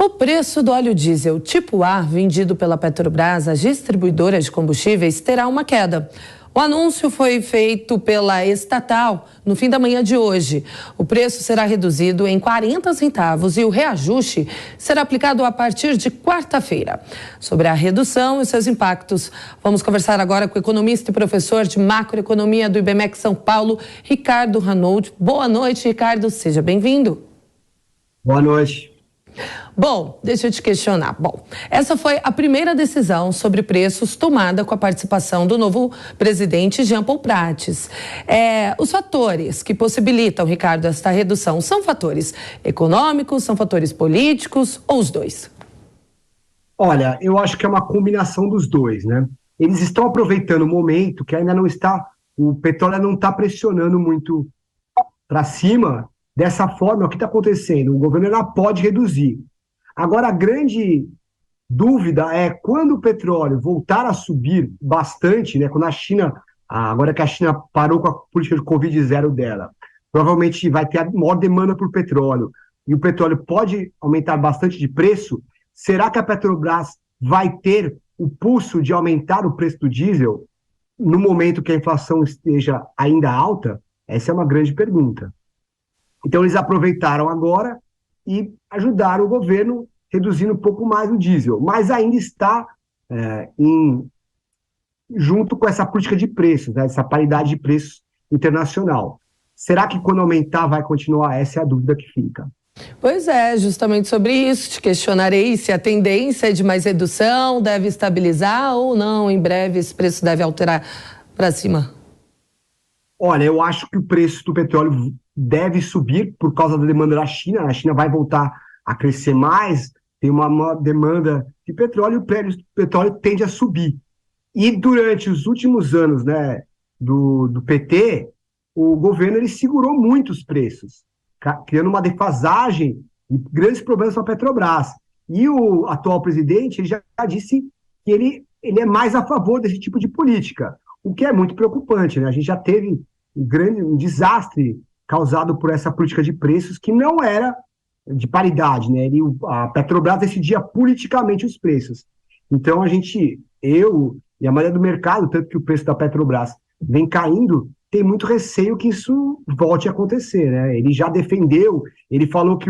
O preço do óleo diesel tipo A, vendido pela Petrobras às distribuidoras de combustíveis, terá uma queda. O anúncio foi feito pela estatal no fim da manhã de hoje. O preço será reduzido em 40 centavos e o reajuste será aplicado a partir de quarta-feira. Sobre a redução e seus impactos, vamos conversar agora com o economista e professor de macroeconomia do IBMEC São Paulo, Ricardo Ranoldi. Boa noite, Ricardo. Seja bem-vindo. Boa noite. Bom, deixa eu te questionar. Essa foi a primeira decisão sobre preços tomada com a participação do novo presidente Jean Paul Prates. Os fatores que possibilitam, Ricardo, esta redução são fatores econômicos, são fatores políticos ou os dois? Olha, eu acho que é uma combinação dos dois, né? Eles estão aproveitando o momento que ainda não está, o petróleo não está pressionando muito para cima. Dessa forma, o que está acontecendo? O governo ainda pode reduzir. Agora, a grande dúvida é quando o petróleo voltar a subir bastante, né? Quando a China, agora que a China parou com a política de Covid-0 dela, provavelmente vai ter a maior demanda por petróleo e o petróleo pode aumentar bastante de preço. Será que a Petrobras vai ter o pulso de aumentar o preço do diesel no momento que a inflação esteja ainda alta? Essa é uma grande pergunta. Então, eles aproveitaram agora e ajudaram o governo reduzindo um pouco mais o diesel, mas ainda está junto com essa política de preços, né, essa paridade de preços internacional. Será que quando aumentar vai continuar? Essa é a dúvida que fica. Pois é, justamente sobre isso te questionarei se a tendência é de mais redução, deve estabilizar ou não, em breve esse preço deve alterar para cima. Olha, eu acho que o preço do petróleo deve subir por causa da demanda da China. A China vai voltar a crescer mais, tem uma maior demanda de petróleo e o preço do petróleo tende a subir. E durante os últimos anos, né, do PT, o governo ele segurou muito os preços, criando uma defasagem e grandes problemas para a Petrobras. E o atual presidente ele já disse que ele é mais a favor desse tipo de política, o que é muito preocupante, né? A gente já teve um desastre causado por essa política de preços que não era de paridade, né? A Petrobras decidia politicamente os preços. Então, eu e a maioria do mercado, tanto que o preço da Petrobras vem caindo, tem muito receio que isso volte a acontecer, né? Ele já defendeu, ele falou que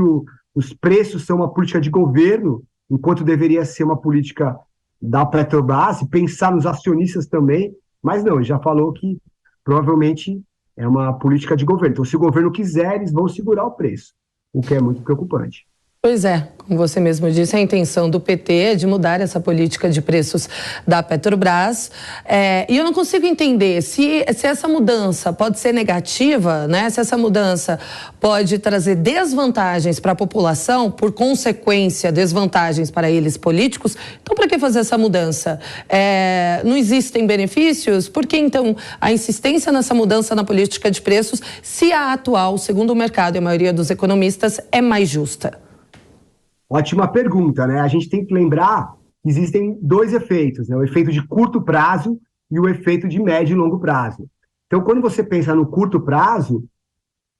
os preços são uma política de governo, enquanto deveria ser uma política da Petrobras, e pensar nos acionistas também, mas não, ele já falou que provavelmente é uma política de governo. Então, se o governo quiser, eles vão segurar o preço, o que é muito preocupante. Pois é, como você mesmo disse, a intenção do PT é de mudar essa política de preços da Petrobras. E eu não consigo entender se essa mudança pode ser negativa, né? Se essa mudança pode trazer desvantagens para a população, por consequência, desvantagens para eles políticos. Então, para que fazer essa mudança? Não existem benefícios? Por que, então, a insistência nessa mudança na política de preços, se a atual, segundo o mercado e a maioria dos economistas, é mais justa? Ótima pergunta, né? A gente tem que lembrar que existem dois efeitos, né? O efeito de curto prazo e o efeito de médio e longo prazo. Então, quando você pensa no curto prazo,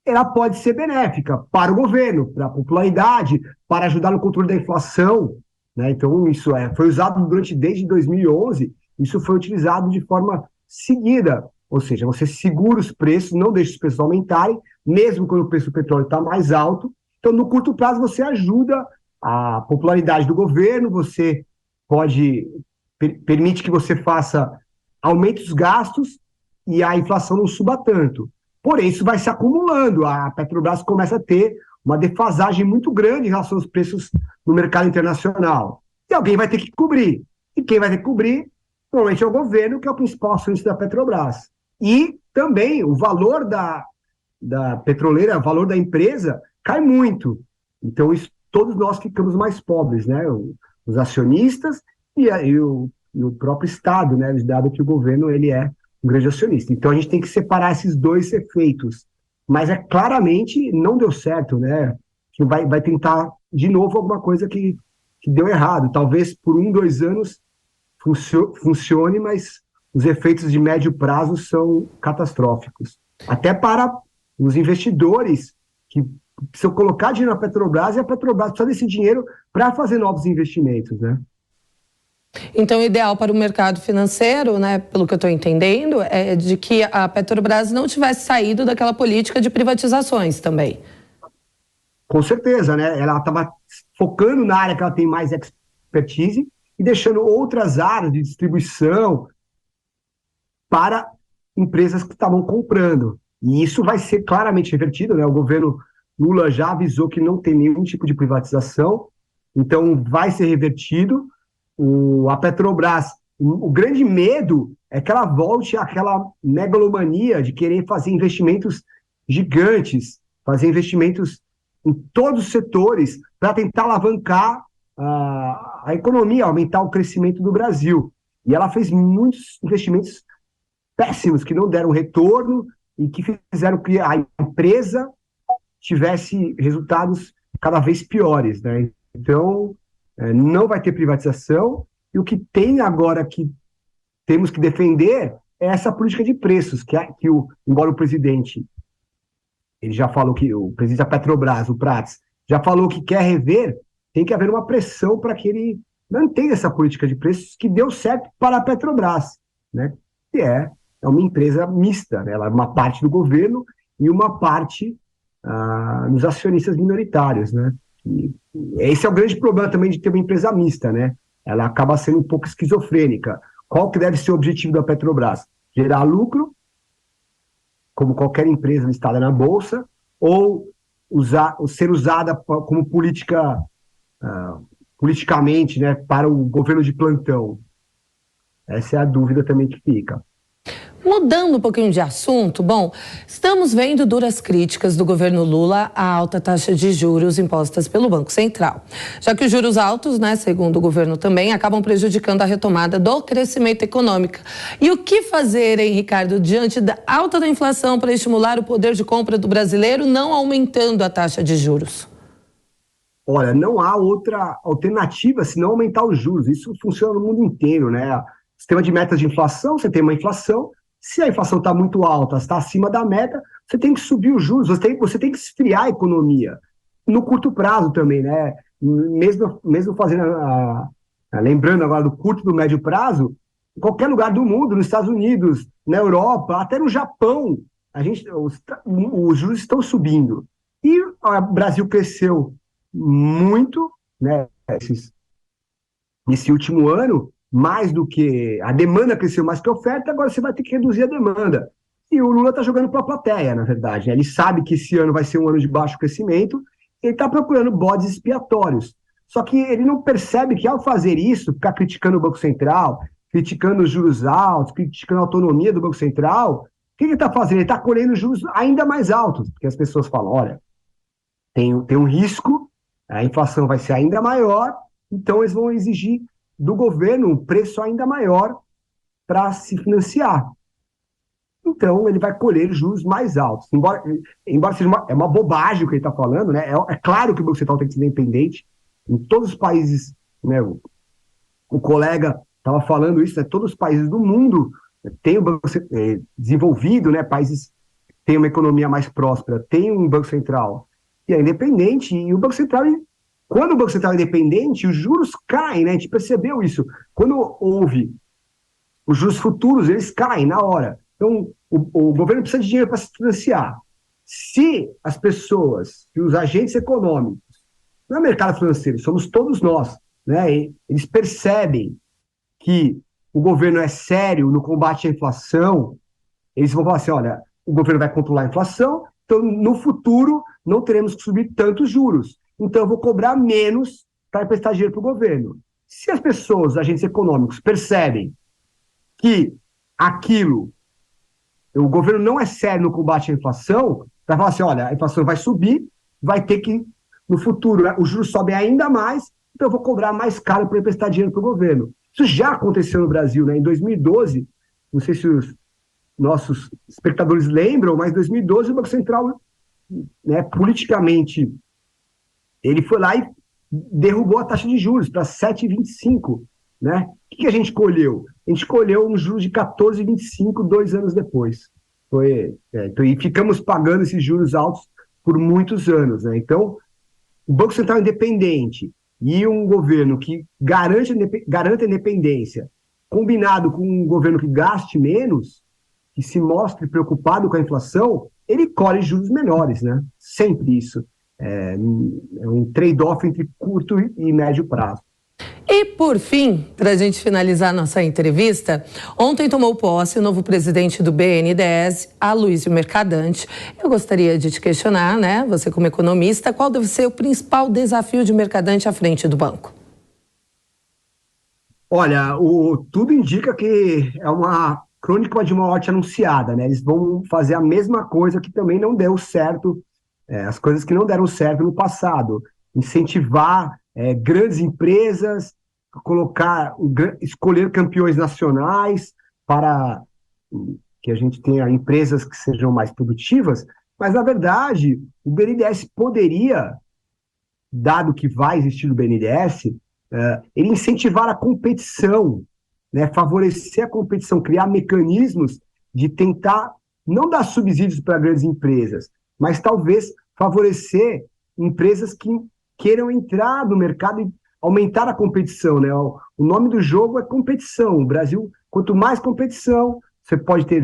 ela pode ser benéfica para o governo, para a popularidade, para ajudar no controle da inflação, né? Então, isso foi usado desde 2011, isso foi utilizado de forma seguida, ou seja, você segura os preços, não deixa os preços aumentarem, mesmo quando o preço do petróleo está mais alto. Então, no curto prazo, você ajuda a popularidade do governo, você permite que você aumente os gastos e a inflação não suba tanto. Porém, isso vai se acumulando, a Petrobras começa a ter uma defasagem muito grande em relação aos preços no mercado internacional. E alguém vai ter que cobrir. E quem vai ter que cobrir, normalmente é o governo, que é o principal acionista da Petrobras. E também o valor da petroleira, o valor da empresa, cai muito. Então, todos nós ficamos mais pobres, né? Os acionistas e o próprio Estado, né? Dado que o governo ele é um grande acionista. Então a gente tem que separar esses dois efeitos. Mas claramente não deu certo, né? Que vai tentar de novo alguma coisa que deu errado. Talvez por 2 anos funcione, mas os efeitos de médio prazo são catastróficos. Até para os investidores que Se eu colocar dinheiro na Petrobras, e a Petrobras precisa desse dinheiro para fazer novos investimentos, né? Então, o ideal para o mercado financeiro, né, pelo que eu estou entendendo, é de que a Petrobras não tivesse saído daquela política de privatizações também. Com certeza, né? Ela estava focando na área que ela tem mais expertise e deixando outras áreas de distribuição para empresas que estavam comprando. E isso vai ser claramente revertido, né? O governo Lula já avisou que não tem nenhum tipo de privatização, então vai ser revertido. A Petrobras, o grande medo é que ela volte àquela megalomania de querer fazer investimentos gigantes, fazer investimentos em todos os setores para tentar alavancar a economia, aumentar o crescimento do Brasil. E ela fez muitos investimentos péssimos, que não deram retorno e que fizeram que a empresa tivesse resultados cada vez piores, né? Então, não vai ter privatização, e o que tem agora que temos que defender é essa política de preços, embora o presidente, ele já falou que, o presidente da Petrobras, o Prats, já falou que quer rever, tem que haver uma pressão para que ele mantenha essa política de preços que deu certo para a Petrobras, né? Que é uma empresa mista, né? Ela é uma parte do governo e uma parte nos acionistas minoritários, né? E esse é o grande problema também de ter uma empresa mista, né? Ela acaba sendo um pouco esquizofrênica. Qual que deve ser o objetivo da Petrobras? Gerar lucro, como qualquer empresa listada na Bolsa, ou ser usada como politicamente, né, para o governo de plantão? Essa é a dúvida também que fica. Mudando um pouquinho de assunto, bom, estamos vendo duras críticas do governo Lula à alta taxa de juros impostas pelo Banco Central. Já que os juros altos, né, segundo o governo também, acabam prejudicando a retomada do crescimento econômico. E o que fazer, hein, Ricardo, diante da alta da inflação para estimular o poder de compra do brasileiro, não aumentando a taxa de juros? Olha, não há outra alternativa senão aumentar os juros. Isso funciona no mundo inteiro, né? Sistema de metas de inflação, você tem uma inflação. Se a inflação está muito alta, está acima da meta, você tem que subir os juros, você tem que esfriar a economia. No curto prazo também, né? Mesmo fazendo, lembrando agora do curto e do médio prazo, em qualquer lugar do mundo, nos Estados Unidos, na Europa, até no Japão, os juros estão subindo. E o Brasil cresceu muito, né, nesse último ano, mais do que a demanda cresceu mais que a oferta, agora você vai ter que reduzir a demanda. E o Lula está jogando para a plateia, na verdade, né? Ele sabe que esse ano vai ser um ano de baixo crescimento, ele está procurando bodes expiatórios. Só que ele não percebe que, ao fazer isso, ficar criticando o Banco Central, criticando os juros altos, criticando a autonomia do Banco Central, o que ele está fazendo? Ele está colhendo juros ainda mais altos, porque as pessoas falam, olha, tem um risco, a inflação vai ser ainda maior, então eles vão exigir do governo um preço ainda maior para se financiar. Então, ele vai colher juros mais altos. Embora seja uma bobagem o que ele está falando, né? É claro que o Banco Central tem que ser independente. Em todos os países, né, o colega estava falando isso, né, todos os países do mundo têm o Banco desenvolvido, né, países que têm uma economia mais próspera, têm um Banco Central que é independente, e o Banco Central... Quando o Banco Central é independente, os juros caem, né? A gente percebeu isso. Quando houve os juros futuros, eles caem na hora. Então, o governo precisa de dinheiro para se financiar. Se as pessoas, se os agentes econômicos, não é mercado financeiro, somos todos nós, né? Eles percebem que o governo é sério no combate à inflação, eles vão falar assim, olha, o governo vai controlar a inflação, então no futuro não teremos que subir tantos juros. Então, eu vou cobrar menos para emprestar dinheiro para o governo. Se as pessoas, os agentes econômicos, percebem que o governo não é sério no combate à inflação, vai falar assim, olha, a inflação vai subir, vai ter que, no futuro, né, os juros sobem ainda mais, então eu vou cobrar mais caro para emprestar dinheiro para o governo. Isso já aconteceu no Brasil, né? Em 2012, não sei se os nossos espectadores lembram, mas em 2012 o Banco Central, né, politicamente... Ele foi lá e derrubou a taxa de juros para 7,25, né? O que a gente colheu? A gente colheu um juros de 14,25 2 anos depois. E ficamos pagando esses juros altos por muitos anos, né? Então, o Banco Central independente e um governo que garante a independência, combinado com um governo que gaste menos, que se mostre preocupado com a inflação, ele colhe juros menores, né? Sempre isso. É um trade-off entre curto e médio prazo. E, por fim, para a gente finalizar nossa entrevista, ontem tomou posse o novo presidente do BNDES, Aloysio Mercadante. Eu gostaria de te questionar, né, você como economista, qual deve ser o principal desafio de Mercadante à frente do banco? Olha, tudo indica que é uma crônica de uma morte anunciada, né? Eles vão fazer a mesma coisa que também não deu certo, as coisas que não deram certo no passado. Incentivar grandes empresas, escolher campeões nacionais para que a gente tenha empresas que sejam mais produtivas, mas, na verdade, o BNDES poderia, dado que vai existir o BNDES, ele incentivar a competição, né, favorecer a competição, criar mecanismos de tentar não dar subsídios para grandes empresas, mas talvez favorecer empresas que queiram entrar no mercado e aumentar a competição, né? O nome do jogo é competição. O Brasil, quanto mais competição, você pode ter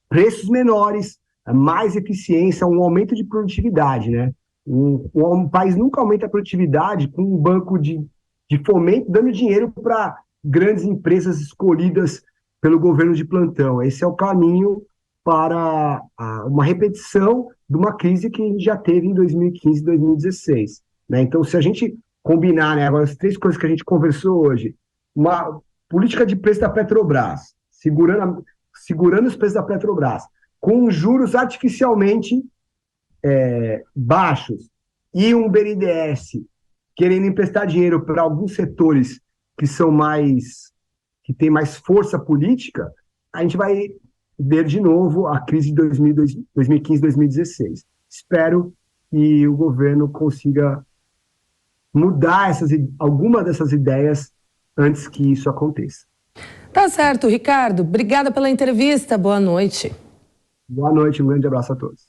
preços menores, mais eficiência, um aumento de produtividade, né? Um país nunca aumenta a produtividade com um banco de fomento dando dinheiro para grandes empresas escolhidas pelo governo de plantão. Esse é o caminho para uma repetição de uma crise que a gente já teve em 2015 e 2016. Né? Então, se a gente combinar, né, agora as três coisas que a gente conversou hoje, uma política de preço da Petrobras, segurando os preços da Petrobras, com juros artificialmente baixos, e um BNDES querendo emprestar dinheiro para alguns setores que têm mais força política, a gente vai ver de novo a crise de 2015, 2016. Espero que o governo consiga mudar alguma dessas ideias antes que isso aconteça. Tá certo, Ricardo. Obrigada pela entrevista. Boa noite. Boa noite, um grande abraço a todos.